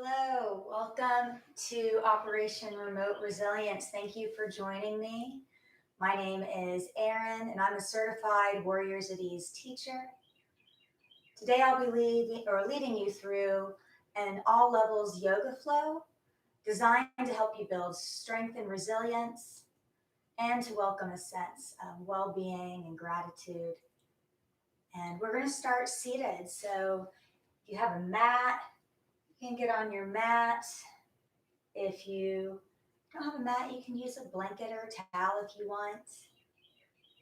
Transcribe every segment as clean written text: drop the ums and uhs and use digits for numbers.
Hello, welcome to Operation Remote Resilience. Thank you for joining me. My name is Aron, and I'm a certified Warriors at Ease teacher. Today, I'll be leading you through an all levels yoga flow designed to help you build strength and resilience and to welcome a sense of well being and gratitude. And we're going to start seated. So, if you have a mat, you can get on your mat. If you don't have a mat, you can use a blanket or a towel if you want.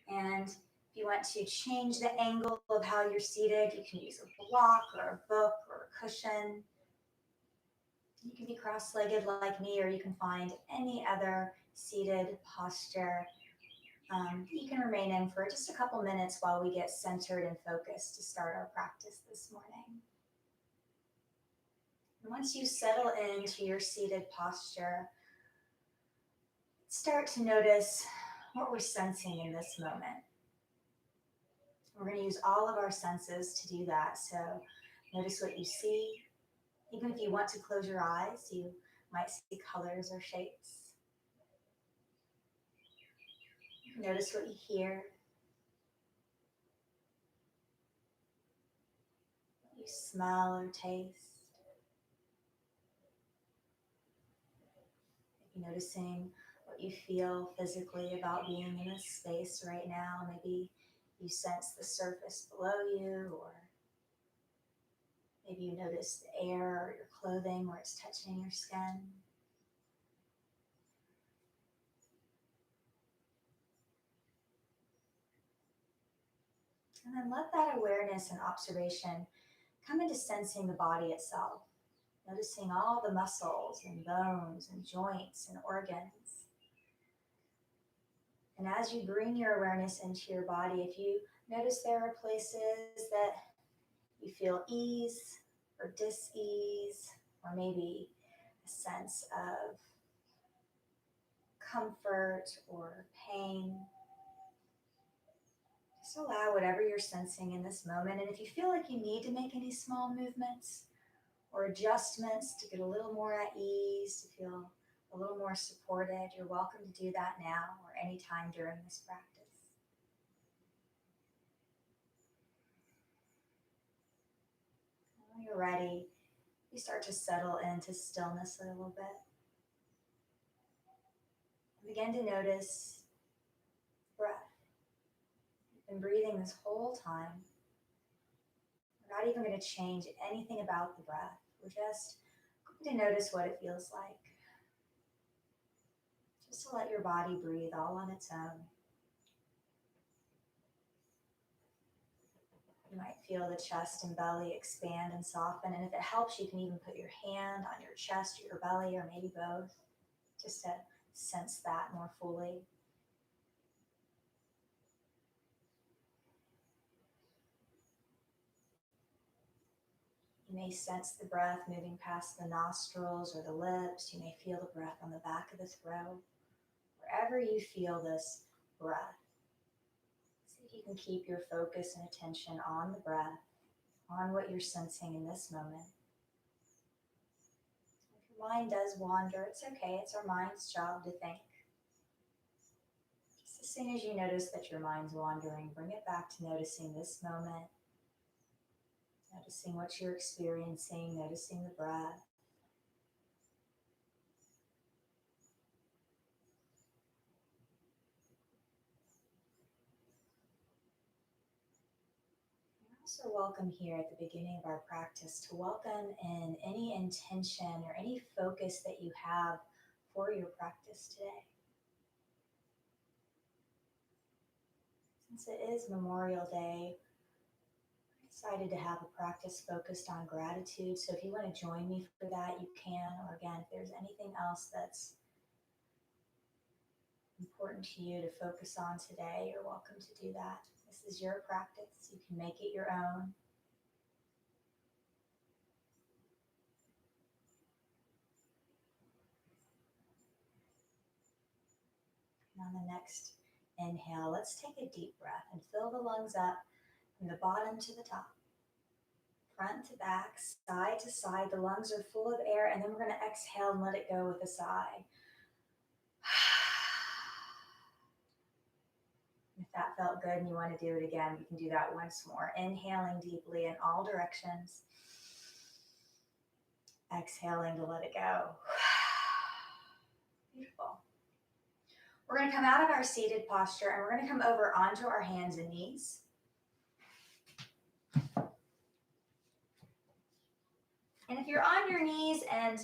And if you want to change the angle of how you're seated, you can use a block or a book or a cushion. You can be cross legged like me, or you can find any other seated posture you can remain in for just a couple minutes while we get centered and focused to start our practice this morning. And once you settle into your seated posture, start to notice what we're sensing in this moment. We're going to use all of our senses to do that. So notice what you see. Even if you want to close your eyes, you might see colors or shapes. Notice what you hear. What you smell or taste. Maybe noticing what you feel physically about being in this space right now. Maybe you sense the surface below you, or maybe you notice the air or your clothing where it's touching your skin. And then let that awareness and observation come into sensing the body itself, noticing all the muscles and bones and joints and organs. And as you bring your awareness into your body, if you notice there are places that you feel ease or dis-ease, or maybe a sense of comfort or pain, just allow whatever you're sensing in this moment. And if you feel like you need to make any small movements or adjustments to get a little more at ease, to feel a little more supported, you're welcome to do that now or anytime during this practice. When you're ready, you start to settle into stillness a little bit. Begin to notice breath. You've been breathing this whole time. We're not even going to change anything about the breath. We're just going to notice what it feels like. Just to let your body breathe all on its own. You might feel the chest and belly expand and soften. And if it helps, you can even put your hand on your chest or your belly, or maybe both, just to sense that more fully. You may sense the breath moving past the nostrils or the lips. You may feel the breath on the back of the throat. Wherever you feel this breath, see if you can keep your focus and attention on the breath, on what you're sensing in this moment. If your mind does wander, it's okay. It's our mind's job to think. Just as soon as you notice that your mind's wandering, bring it back to noticing this moment. Noticing what you're experiencing, noticing the breath. You're also welcome here at the beginning of our practice to welcome in any intention or any focus that you have for your practice today. Since it is Memorial Day, I decided to have a practice focused on gratitude. So if you want to join me for that, you can. Or again, if there's anything else that's important to you to focus on today, you're welcome to do that. This is your practice. You can make it your own. And on the next inhale, let's take a deep breath and fill the lungs up from the bottom to the top. front to back, side to side. The lungs are full of air, and then we're going to exhale and let it go with a sigh. If that felt good and you want to do it again, we can do that once more. Inhaling deeply in all directions. Exhaling to let it go. Beautiful. We're going to come out of our seated posture and we're going to come over onto our hands and knees. And if you're on your knees and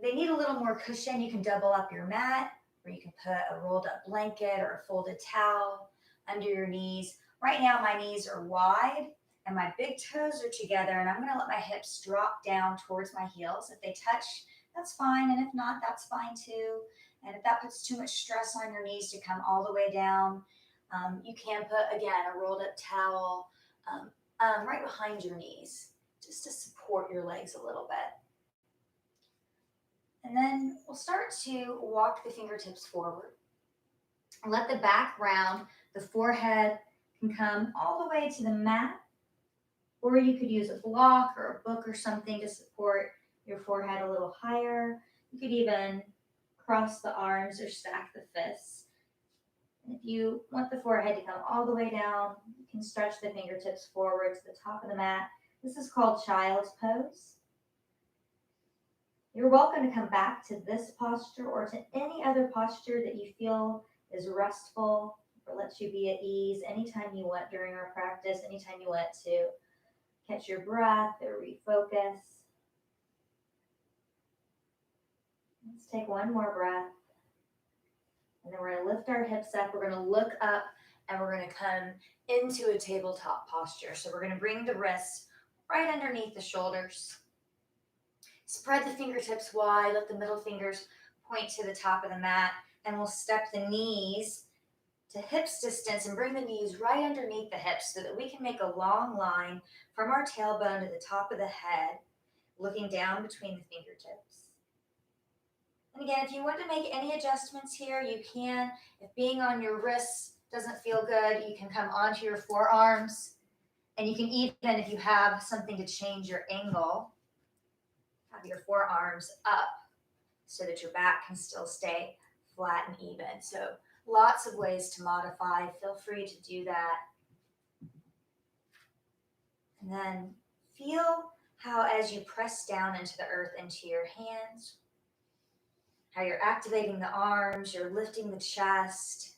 they need a little more cushion, you can double up your mat, or you can put a rolled up blanket or a folded towel under your knees. Right now, my knees are wide and my big toes are together, and I'm going to let my hips drop down towards my heels. If they touch, that's fine, and if not, that's fine too. And if that puts too much stress on your knees to come all the way down, you can put, again, a rolled up towel right behind your knees, just to support your legs a little bit. And then we'll start to walk the fingertips forward. Let the back round, the forehead can come all the way to the mat, or you could use a block or a book or something to support your forehead a little higher. You could even cross the arms or stack the fists. And if you want the forehead to come all the way down, you can stretch the fingertips forward to the top of the mat. This is called child's pose. You're welcome to come back to this posture or to any other posture that you feel is restful or lets you be at ease anytime you want during our practice, anytime you want to catch your breath or refocus. Let's take one more breath. And then we're going to lift our hips up. We're going to look up and we're going to come into a tabletop posture. So we're going to bring the wrists right underneath the shoulders. Spread the fingertips wide. Let the middle fingers point to the top of the mat. And we'll step the knees to hips distance and bring the knees right underneath the hips so that we can make a long line from our tailbone to the top of the head, looking down between the fingertips. And again, if you want to make any adjustments here, you can. If being on your wrists doesn't feel good, you can come onto your forearms. And you can even, if you have something to change your angle, have your forearms up so that your back can still stay flat and even. So lots of ways to modify. Feel free to do that. And then feel how as you press down into the earth, into your hands, how you're activating the arms, you're lifting the chest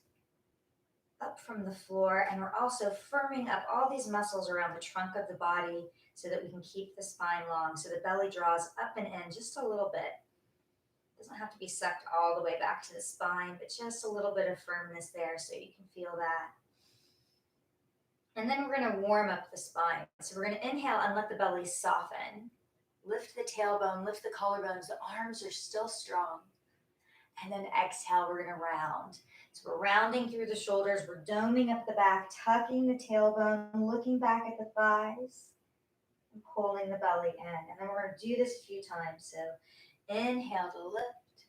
up from the floor, and we're also firming up all these muscles around the trunk of the body so that we can keep the spine long, so the belly draws up and in just a little bit. It doesn't have to be sucked all the way back to the spine, but just a little bit of firmness there so you can feel that. And then we're going to warm up the spine. So we're going to inhale and let the belly soften. Lift the tailbone, lift the collarbones. The arms are still strong. And then exhale, we're going to round. So we're rounding through the shoulders. We're doming up the back, tucking the tailbone, looking back at the thighs, and pulling the belly in. And then we're going to do this a few times. So inhale to lift.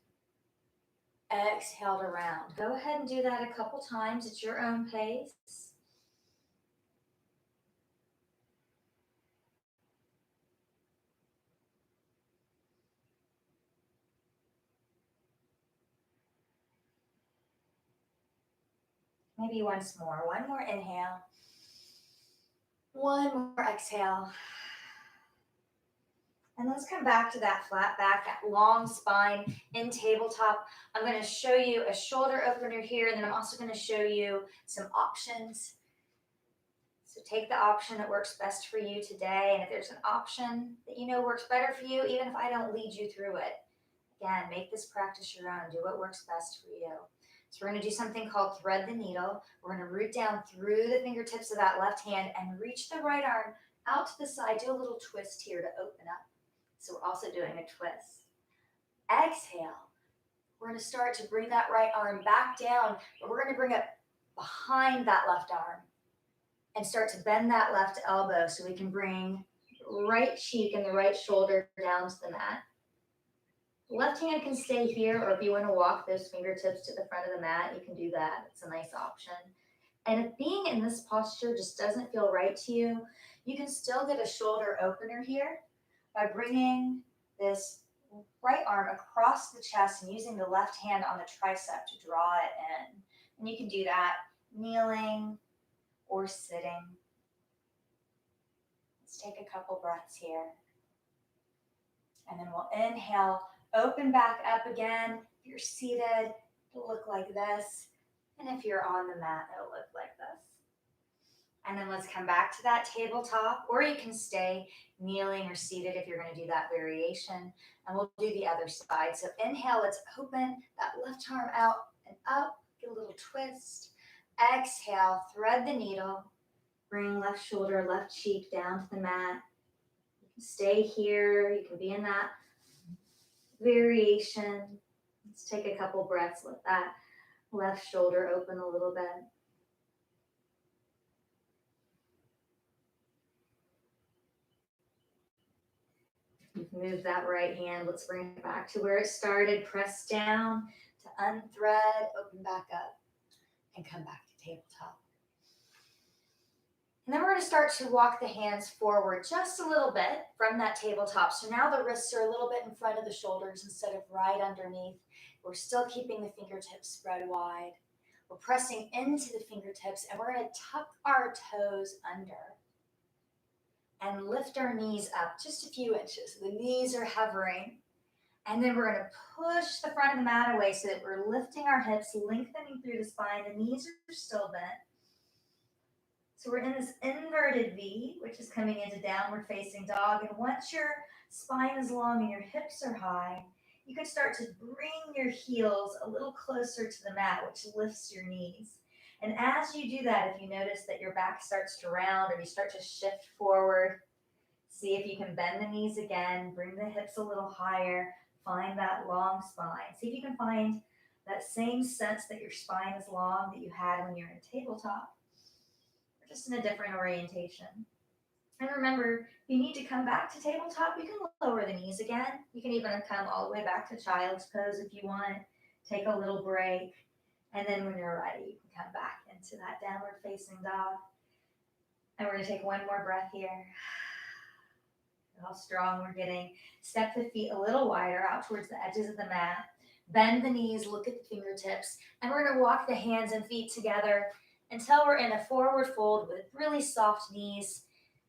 Exhale to round. Go ahead and do that a couple times at your own pace. Maybe once more. One more inhale. One more exhale. And let's come back to that flat back, that long spine in tabletop. I'm going to show you a shoulder opener here, and then I'm also going to show you some options. So take the option that works best for you today. And if there's an option that you know works better for you, even if I don't lead you through it, again, make this practice your own. Do what works best for you. So we're going to do something called thread the needle. We're going to root down through the fingertips of that left hand and reach the right arm out to the side. Do a little twist here to open up. So we're also doing a twist. Exhale. We're going to start to bring that right arm back down, but we're going to bring it behind that left arm and start to bend that left elbow so we can bring the right cheek and the right shoulder down to the mat. Left hand can stay here, or if you want to walk those fingertips to the front of the mat, you can do that. It's a nice option. And if being in this posture just doesn't feel right to you, you can still get a shoulder opener here by bringing this right arm across the chest and using the left hand on the tricep to draw it in. And you can do that kneeling or sitting. Let's take a couple breaths here. And then we'll inhale, open back up again. If you're seated, it'll look like this. And if you're on the mat, it'll look like this. And then let's come back to that tabletop, or you can stay kneeling or seated if you're going to do that variation. And we'll do the other side. So inhale, let's open that left arm out and up, get a little twist. Exhale, thread the needle, bring left shoulder, left cheek down to the mat. You can stay here, you can be in that variation. Let's take a couple breaths, let that left shoulder open a little bit. Move that right hand. Let's bring it back to where it started. Press down to unthread, open back up, and come back to tabletop. And then we're going to start to walk the hands forward just a little bit from that tabletop. So now the wrists are a little bit in front of the shoulders instead of right underneath. We're still keeping the fingertips spread wide. We're pressing into the fingertips, and we're going to tuck our toes under and lift our knees up just a few inches. The knees are hovering. And then we're going to push the front of the mat away so that we're lifting our hips, lengthening through the spine. The knees are still bent. So we're in this inverted V, which is coming into downward facing dog. And once your spine is long and your hips are high, you can start to bring your heels a little closer to the mat, which lifts your knees. And as you do that, if you notice that your back starts to round or you start to shift forward, see if you can bend the knees again, bring the hips a little higher, find that long spine. See if you can find that same sense that your spine is long that you had when you're in tabletop, or just in a different orientation. And remember, if you need to come back to tabletop, you can lower the knees again. You can even come all the way back to child's pose if you want. Take a little break. And then when you're ready, you can come back into that downward facing dog. And we're going to take one more breath here. How strong we're getting. Step the feet a little wider out towards the edges of the mat. Bend the knees, look at the fingertips. And we're going to walk the hands and feet together until we're in a forward fold with really soft knees.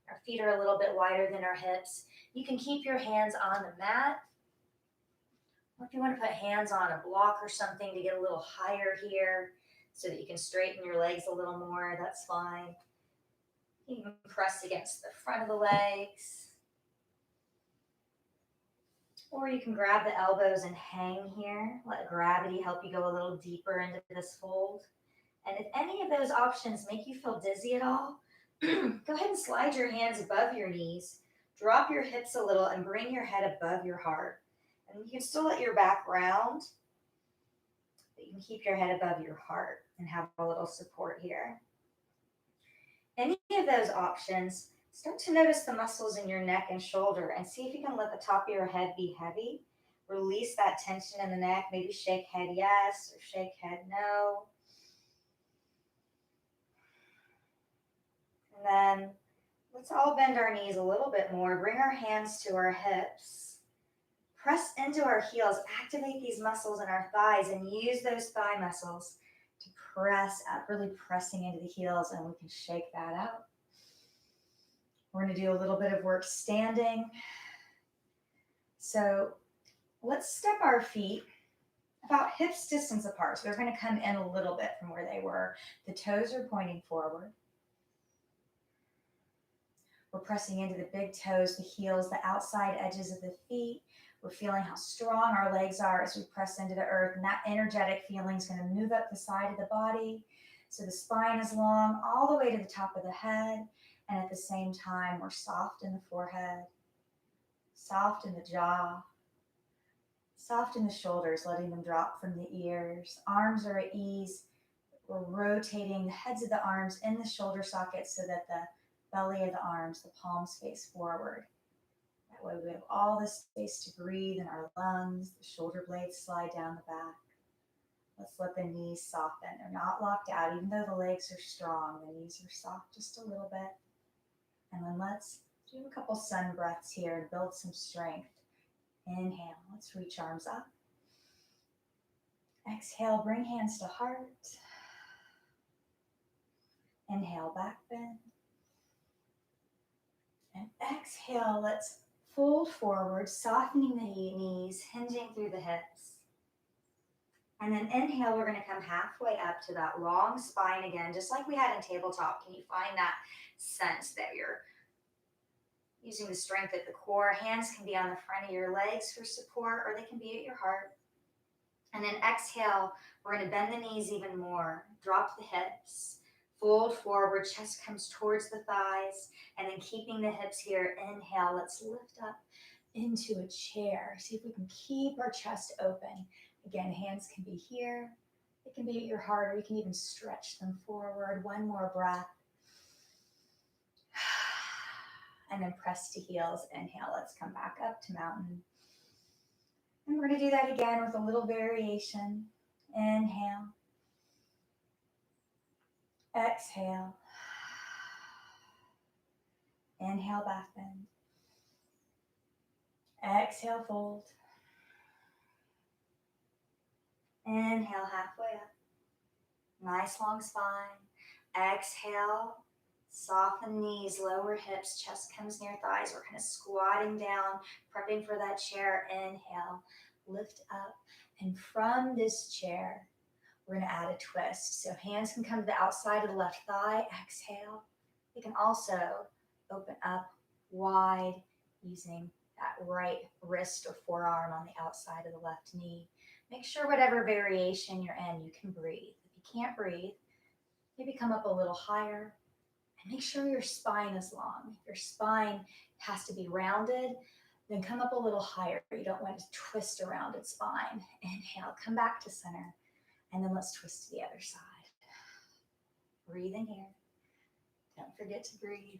Our feet are a little bit wider than our hips. You can keep your hands on the mat. Or if you want to put hands on a block or something to get a little higher here so that you can straighten your legs a little more, that's fine. You can press against the front of the legs. Or you can grab the elbows and hang here. Let gravity help you go a little deeper into this fold. And if any of those options make you feel dizzy at all, go ahead and slide your hands above your knees. Drop your hips a little and bring your head above your heart. And you can still let your back round, but you can keep your head above your heart and have a little support here. Any of those options, start to notice the muscles in your neck and shoulder and see if you can let the top of your head be heavy. Release that tension in the neck. Maybe shake head yes or shake head no. And then let's all bend our knees a little bit more. Bring our hands to our hips. Press into our heels. Activate these muscles in our thighs and use those thigh muscles to press up, really pressing into the heels, and we can shake that out. We're going to do a little bit of work standing. So let's step our feet about hips distance apart. So they're going to come in a little bit from where they were. The toes are pointing forward. We're pressing into the big toes, the heels, the outside edges of the feet. We're feeling how strong our legs are as we press into the earth. And that energetic feeling is going to move up the side of the body. So the spine is long all the way to the top of the head. And at the same time, we're soft in the forehead, soft in the jaw, soft in the shoulders, letting them drop from the ears. Arms are at ease. We're rotating the heads of the arms in the shoulder sockets so that the belly of the arms, the palms face forward. That way we have all the space to breathe in our lungs. The shoulder blades slide down the back. Let's let the knees soften. They're not locked out, even though the legs are strong. The knees are soft just a little bit. And then let's do a couple sun breaths here and build some strength. Inhale, let's reach arms up. Exhale, bring hands to heart. Inhale, back bend. And exhale, let's fold forward, softening the knees, hinging through the hips. And then inhale, we're going to come halfway up to that long spine again, just like we had in tabletop. Can you find that sense that you're using the strength at the core? Hands can be on the front of your legs for support, or they can be at your heart. And then exhale, we're going to bend the knees even more. Drop the hips. Fold forward, chest comes towards the thighs. And then keeping the hips here, inhale, let's lift up into a chair. See if we can keep our chest open. Again, hands can be here. It can be at your heart, or you can even stretch them forward. One more breath. And then press to heels. Inhale, let's come back up to mountain. And we're going to do that again with a little variation. Inhale. Exhale. Inhale, back bend. Exhale, fold. Inhale, halfway up. Nice long spine. Exhale, soften knees, lower hips, chest comes near thighs. We're kind of squatting down, prepping for that chair. Inhale, lift up. And from this chair, we're going to add a twist. So hands can come to the outside of the left thigh. Exhale. You can also open up wide using that right wrist or forearm on the outside of the left knee. Make sure whatever variation you're in, you can breathe. If you can't breathe, maybe come up a little higher. And make sure your spine is long. If your spine has to be rounded, then come up a little higher. You don't want to twist a rounded spine. Inhale, come back to center. And then let's twist to the other side. Breathe in here. Don't forget to breathe.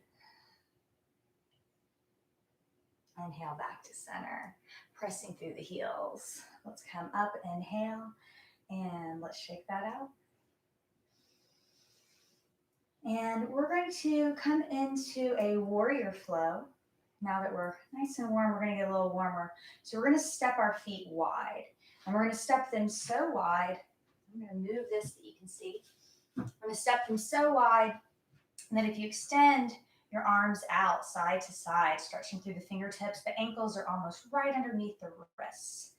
Inhale, back to center. Pressing through the heels. Let's come up, inhale, and let's shake that out. And we're going to come into a warrior flow. Now that we're nice and warm, we're going to get a little warmer. So we're going to step our feet wide. And we're going to step them so wide. I'm going to move this that you can see. I'm going to step them so wide that if you extend your arms out side to side, stretching through the fingertips, the ankles are almost right underneath the wrists.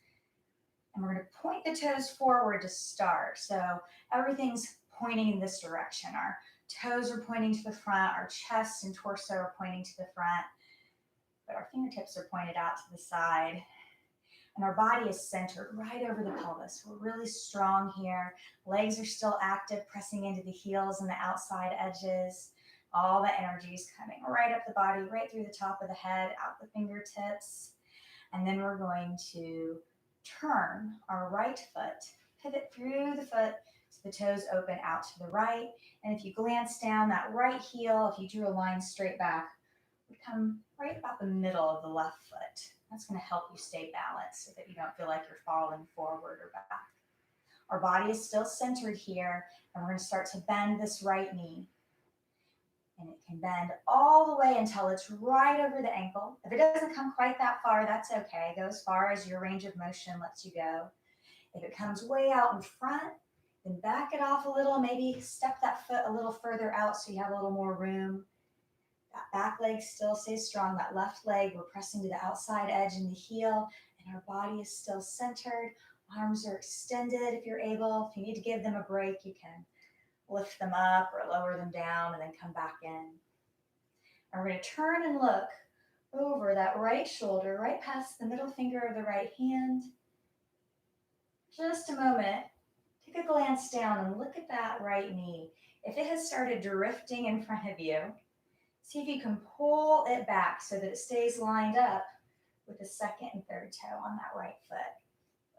And we're going to point the toes forward to start. So everything's pointing in this direction. Our toes are pointing to the front. Our chest and torso are pointing to the front. But our fingertips are pointed out to the side. And our body is centered right over the pelvis. We're really strong here. Legs are still active, pressing into the heels and the outside edges. All the energy is coming right up the body, right through the top of the head, out the fingertips. And then we're going to turn our right foot, pivot through the foot so the toes open out to the right. And if you glance down, that right heel, if you drew a line straight back, would come right about the middle of the left foot. That's going to help you stay balanced so that you don't feel like you're falling forward or back. Our body is still centered here, and we're going to start to bend this right knee. And it can bend all the way until it's right over the ankle. If it doesn't come quite that far, that's okay. Go as far as your range of motion lets you go. If it comes way out in front, then back it off a little. Maybe step that foot a little further out so you have a little more room. That back leg still stays strong. That left leg, we're pressing to the outside edge and the heel, and our body is still centered. Arms are extended if you're able. If you need to give them a break, you can lift them up or lower them down and then come back in. And we're going to turn and look over that right shoulder, right past the middle finger of the right hand. Just a moment. Take a glance down and look at that right knee. If it has started drifting in front of you, see if you can pull it back so that it stays lined up with the second and third toe on that right foot.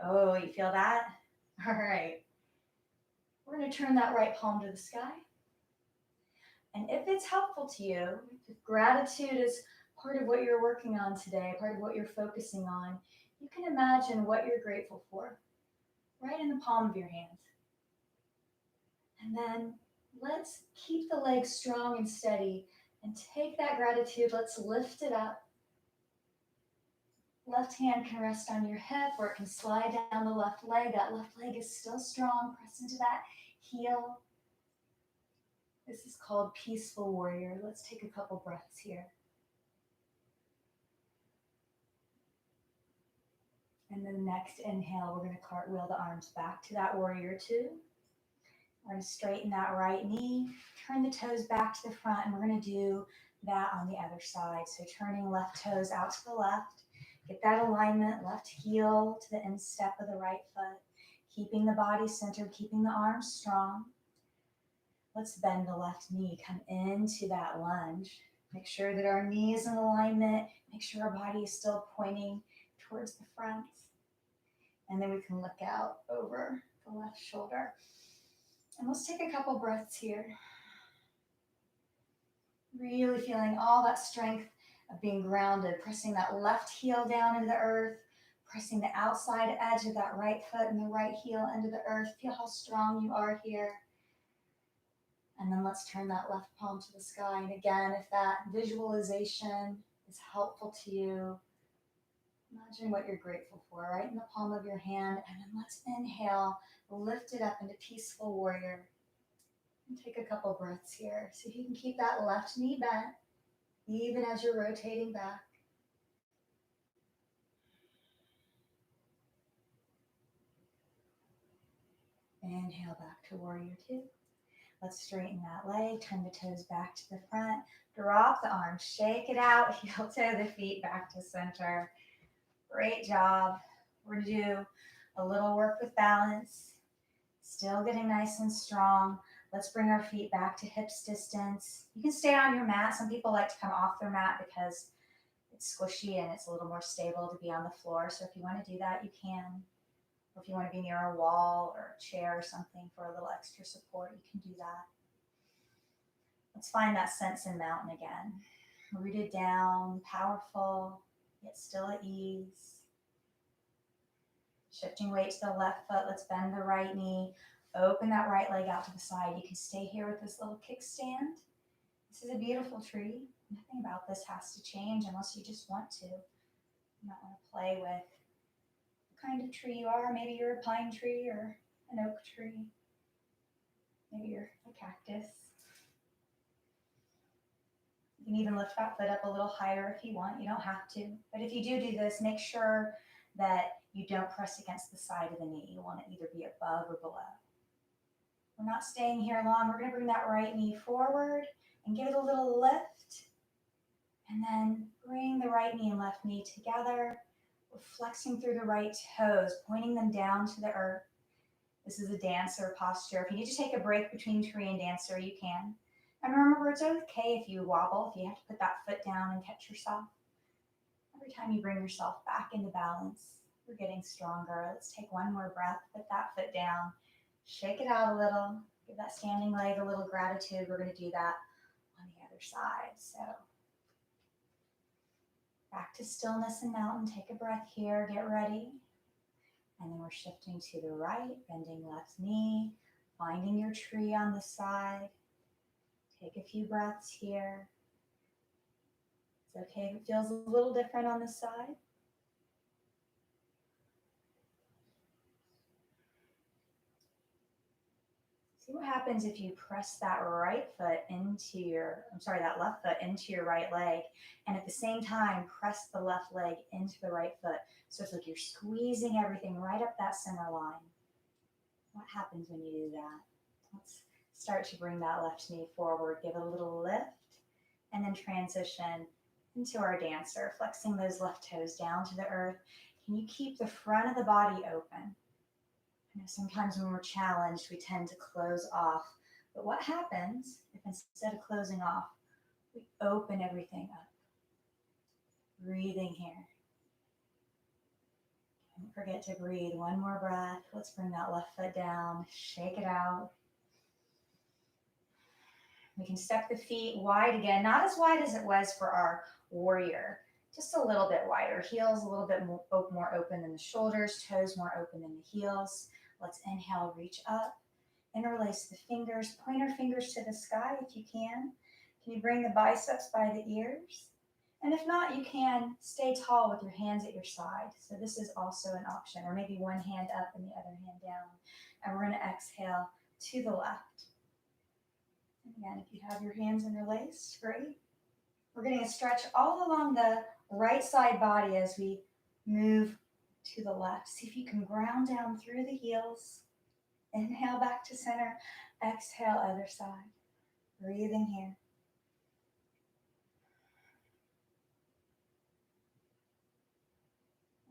Oh, you feel that? All right. We're going to turn that right palm to the sky. And if it's helpful to you, if gratitude is part of what you're working on today, part of what you're focusing on, you can imagine what you're grateful for right in the palm of your hand. And then let's keep the legs strong and steady and take that gratitude. Let's lift it up. Left hand can rest on your hip or it can slide down the left leg. That left leg is still strong. Press into that heel. This is called peaceful warrior. Let's take a couple breaths here. And then the next inhale, we're going to cartwheel the arms back to that warrior two. We're going to straighten that right knee, turn the toes back to the front, and we're going to do that on the other side. So turning left toes out to the left. Get that alignment, left heel to the instep of the right foot. Keeping the body centered, keeping the arms strong. Let's bend the left knee, come into that lunge. Make sure that our knee is in alignment. Make sure our body is still pointing towards the front. And then we can look out over the left shoulder. And let's take a couple breaths here. Really feeling all that strength of being grounded, pressing that left heel down into the earth, pressing the outside edge of that right foot and the right heel into the earth. Feel how strong you are here. And then let's turn that left palm to the sky. And again, if that visualization is helpful to you, imagine what you're grateful for right in the palm of your hand. And then let's inhale, lift it up into peaceful warrior. And take a couple breaths here. See if you can keep that left knee bent, even as you're rotating back. Inhale back to warrior two. Let's straighten that leg, turn the toes back to the front, drop the arms, shake it out, heel toe the feet back to center. Great job. We're going to do a little work with balance, still getting nice and strong. Let's bring our feet back to hips distance. You can stay on your mat. Some people like to come off their mat because it's squishy and it's a little more stable to be on the floor. So if you want to do that, you can. Or if you want to be near a wall or a chair or something for a little extra support, you can do that. Let's find that sense in mountain again. Rooted down, powerful, yet still at ease. Shifting weight to the left foot. Let's bend the right knee. Open that right leg out to the side. You can stay here with this little kickstand. This is a beautiful tree. Nothing about this has to change unless you just want to. You might want to play with kind of tree you are. Maybe you're a pine tree or an oak tree. Maybe you're a cactus. You can even lift that foot up a little higher if you want. You don't have to. But if you do this, make sure that you don't press against the side of the knee. You want to either be above or below. We're not staying here long. We're going to bring that right knee forward and give it a little lift. And then bring the right knee and left knee together. We're flexing through the right toes, pointing them down to the earth. This is a dancer posture. If you need to take a break between tree and dancer, you can. And remember, it's okay if you wobble, if you have to put that foot down and catch yourself. Every time you bring yourself back into balance, we're getting stronger. Let's take one more breath, put that foot down, shake it out a little, give that standing leg a little gratitude. We're going to do that on the other side. So back to stillness and mountain. Take a breath here, get ready. And then we're shifting to the right, bending left knee, finding your tree on the side. Take a few breaths here. It's okay if it feels a little different on this side. See what happens if you press that left foot into your right leg, and at the same time press the left leg into the right foot. So it's like you're squeezing everything right up that center line. What happens when you do that? Let's start to bring that left knee forward, give it a little lift, and then transition into our dancer, flexing those left toes down to the earth. Can you keep the front of the body open? I know sometimes when we're challenged, we tend to close off. But what happens if instead of closing off, we open everything up? Breathing here. Don't forget to breathe. One more breath. Let's bring that left foot down. Shake it out. We can step the feet wide again, not as wide as it was for our warrior, just a little bit wider. Heels a little bit more open than the shoulders, toes more open than the heels. Let's inhale, reach up. Interlace the fingers, point our fingers to the sky if you can. Can you bring the biceps by the ears? And if not, you can stay tall with your hands at your side. So this is also an option, or maybe one hand up and the other hand down. And we're going to exhale to the left. And again, if you have your hands interlaced, great. We're getting a stretch all along the right side body as we move to the left. See if you can ground down through the heels. Inhale back to center. Exhale, other side. Breathing here.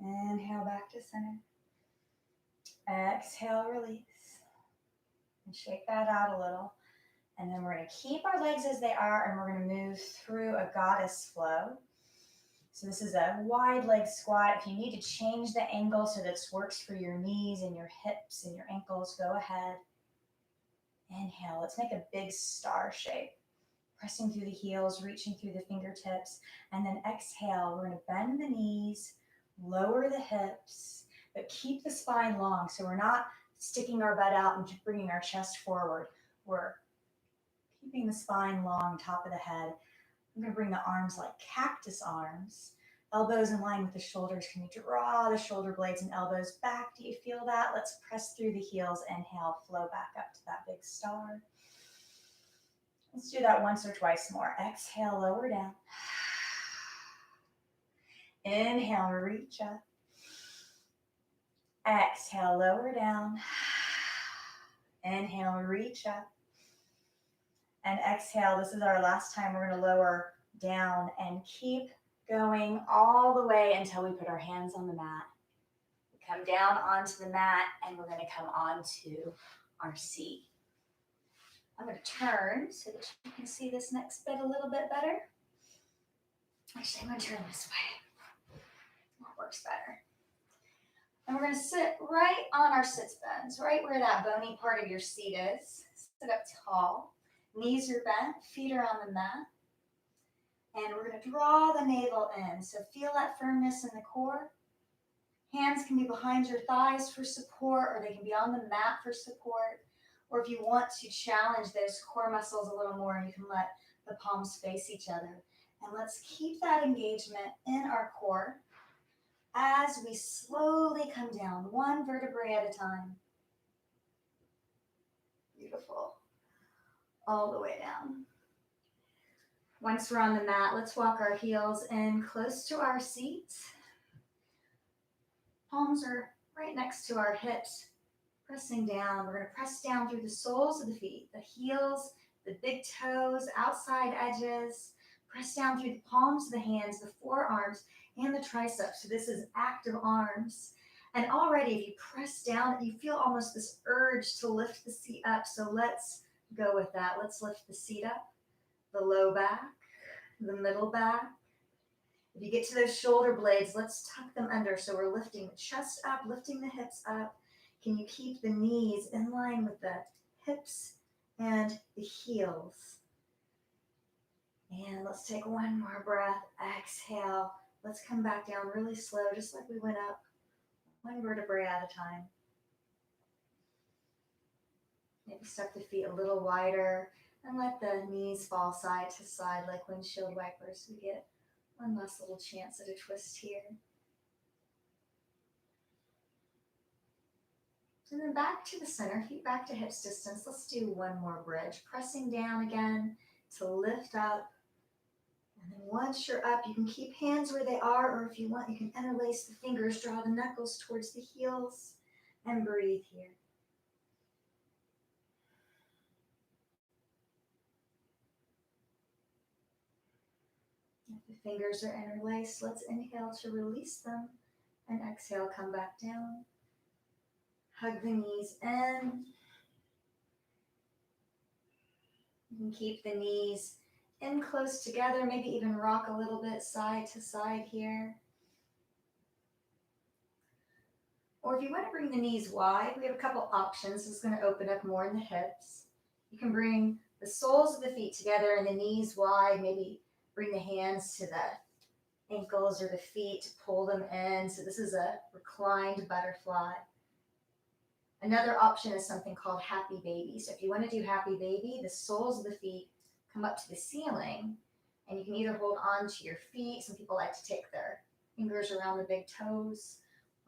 Inhale back to center. Exhale, release. And shake that out a little. And then we're going to keep our legs as they are, and we're going to move through a goddess flow. So this is a wide leg squat. If you need to change the angle so this works for your knees and your hips and your ankles, go ahead. Inhale. Let's make a big star shape. Pressing through the heels, reaching through the fingertips. And then exhale. We're going to bend the knees, lower the hips, but keep the spine long. So we're not sticking our butt out and bringing our chest forward. We're keeping the spine long, top of the head. I'm going to bring the arms like cactus arms. Elbows in line with the shoulders. Can you draw the shoulder blades and elbows back? Do you feel that? Let's press through the heels. Inhale, flow back up to that big star. Let's do that once or twice more. Exhale, lower down. Inhale, reach up. Exhale, lower down. Inhale, reach up. And exhale, this is our last time. We're going to lower down and keep going all the way until we put our hands on the mat. We come down onto the mat and we're going to come onto our seat. I'm going to turn so that you can see this next bit a little bit better. Actually, I'm going to turn this way. That works better. And we're going to sit right on our sits bones, right where that bony part of your seat is. Sit up tall. Knees are bent, feet are on the mat. And we're going to draw the navel in. So feel that firmness in the core. Hands can be behind your thighs for support, or they can be on the mat for support. Or if you want to challenge those core muscles a little more, you can let the palms face each other. And let's keep that engagement in our core as we slowly come down, one vertebrae at a time. Beautiful. All the way down. Once we're on the mat, let's walk our heels in close to our seat. Palms are right next to our hips, pressing down. We're going to press down through the soles of the feet, the heels, the big toes, outside edges. Press down through the palms of the hands, the forearms, and the triceps. So this is active arms. And already if you press down, you feel almost this urge to lift the seat up. So let's go with that. Let's lift the seat up, the low back, the middle back. If you get to those shoulder blades, let's tuck them under. So we're lifting the chest up, lifting the hips up. Can you keep the knees in line with the hips and the heels? And let's take one more breath. Exhale. Let's come back down really slow, just like we went up, one vertebrae at a time. Maybe step the feet a little wider and let the knees fall side to side like windshield wipers. We get one last little chance at a twist here. And then back to the center, feet back to hips distance. Let's do one more bridge. Pressing down again to lift up. And then once you're up, you can keep hands where they are, or if you want, you can interlace the fingers, draw the knuckles towards the heels, and breathe here. If the fingers are interlaced, let's inhale to release them, and exhale, come back down. Hug the knees in. You can keep the knees in close together, maybe even rock a little bit side to side here. Or if you want to bring the knees wide, we have a couple options. This is going to open up more in the hips. You can bring the soles of the feet together and the knees wide, maybe bring the hands to the ankles or the feet to pull them in. So this is a reclined butterfly. Another option is something called happy baby. So if you want to do happy baby, the soles of the feet come up to the ceiling, and you can either hold on to your feet. Some people like to take their fingers around the big toes,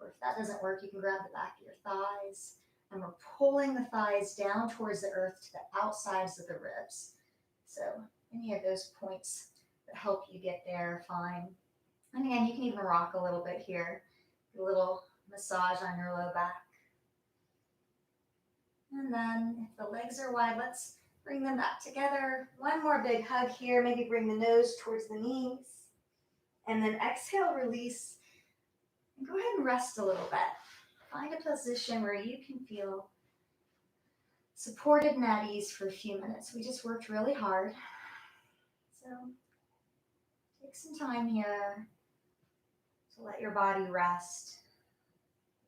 or if that doesn't work, you can grab the back of your thighs. And we're pulling the thighs down towards the earth to the outsides of the ribs. So any of those points that help you get there, fine. And again, you can even rock a little bit here. A little massage on your low back. And then if the legs are wide, let's bring them back together. One more big hug here. Maybe bring the nose towards the knees. And then exhale, release. And go ahead and rest a little bit. Find a position where you can feel supported and at ease for a few minutes. We just worked really hard. So take some time here to let your body rest.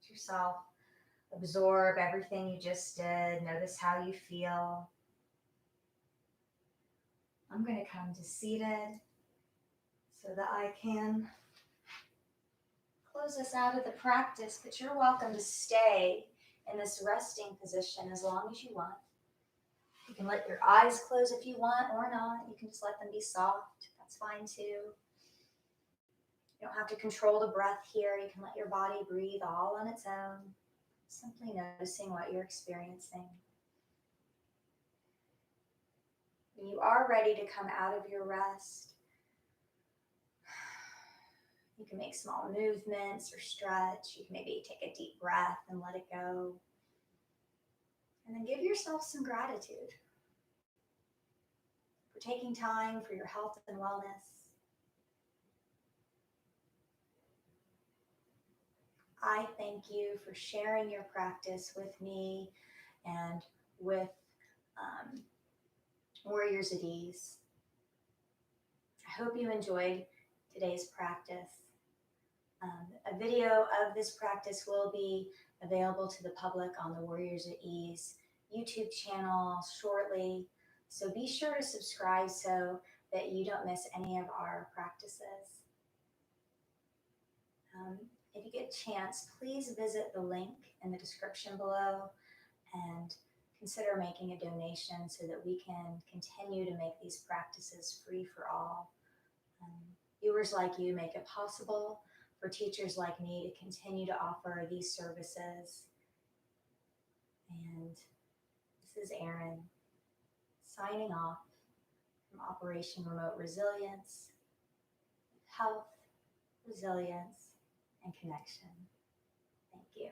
Let yourself absorb everything you just did. Notice how you feel. I'm going to come to seated so that I can close us out of the practice, but you're welcome to stay in this resting position as long as you want. You can let your eyes close if you want or not. You can just let them be soft. That's fine too. You don't have to control the breath here. You can let your body breathe all on its own, simply noticing what you're experiencing. When you are ready to come out of your rest, you can make small movements or stretch. You can maybe take a deep breath and let it go. And then give yourself some gratitude for taking time for your health and wellness. I thank you for sharing your practice with me and with Warriors at Ease. I hope you enjoyed today's practice. A video of this practice will be available to the public on the Warriors at Ease YouTube channel shortly. So be sure to subscribe so that you don't miss any of our practices. If you get a chance, please visit the link in the description below and consider making a donation so that we can continue to make these practices free for all. Viewers like you make it possible for teachers like me to continue to offer these services. And this is Aron signing off from Operation Remote Resilience, Health, Resilience, and Connection. Thank you.